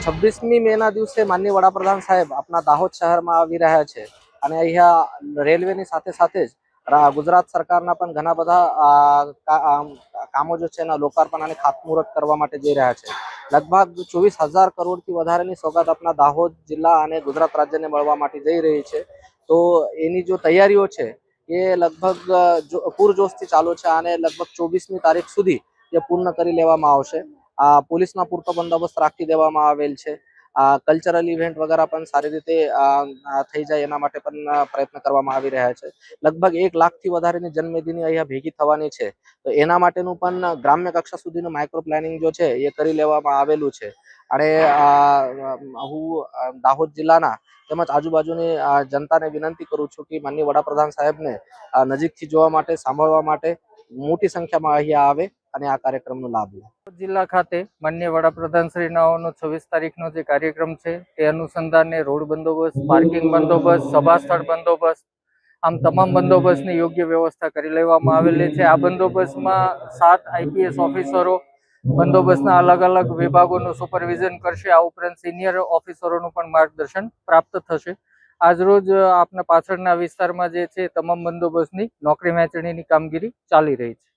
છવ્વીસમી મેના દિવસે માનનીય વડાપ્રધાન સાહેબ આપણા દાહોદ શહેરમાં આવી રહ્યા છે અને અહીંયા રેલવેની સાથે સાથે જ ગુજરાત સરકારના પણ ઘણા બધા કામો જે છે એના લોકાર્પણ અને ખાતમુહૂર્ત કરવા માટે જઈ રહ્યા છે. લગભગ 24,000 કરોડથી વધારેની સોગાદ આપણા દાહોદ જિલ્લા અને ગુજરાત રાજ્યને મળવા માટે જઈ રહી છે. તો એની જો તૈયારીઓ છે એ લગભગ પૂરજોશથી ચાલુ છે અને લગભગ 24મી તારીખ સુધી એ પૂર્ણ કરી લેવામાં આવશે. પોલીસના પૂરતો બંદોબસ્ત રાખી દેવામાં આવેલ છે. કલ્ચરલ ઇવેન્ટ વગેરે પણ સારી રીતે થઈ જાય એના માટે પણ પ્રયત્ન કરવામાં આવી રહ્યા છે. લગભગ 1 લાખથી વધારેની જનમેદની અહીંયા ભેગી થવાની છે. તો એના માટેનું પણ ગ્રામ્ય કક્ષા સુધીનું માઇક્રો પ્લાનિંગ જો છે એ કરી લેવામાં આવેલું છે. અને હું દાહોદ જિલ્લાના તેમજ આજુબાજુની જનતાને વિનંતી કરું છું કે માનનીય વડાપ્રધાન સાહેબને નજીકથી જોવા માટે, સાંભળવા માટે મોટી સંખ્યામાં અહીંયા આવે અને આ કાર્યક્રમનો લાભ લે. જિલ્લા ખાતે માનનીય વડાપ્રધાન શ્રીનો 26 તારીખનો જે કાર્યક્રમ છે તે અનુસંધાને રોડ બંદોબસ્ત, પાર્કિંગ બંદોબસ્ત, સભા સ્થળ બંદોબસ્ત, આમ તમામ બંદોબસ્તની યોગ્ય વ્યવસ્થા કરી લેવામાં આવેલી છે. આ બંદોબસ્તમાં 7 IPS ઓફિસરો બંદોબસ્તના અલગ અલગ વિભાગોનું સુપરવિઝન કરશે. આ ઉપરાંત સિનિયર ઓફિસરોનું પણ માર્ગદર્શન પ્રાપ્ત થશે. આજરોજ આપના પાછળના વિસ્તારમાં જે છે તમામ બંદોબસ્તની નોકરી વહેંચણીની કામગીરી ચાલી રહી છે.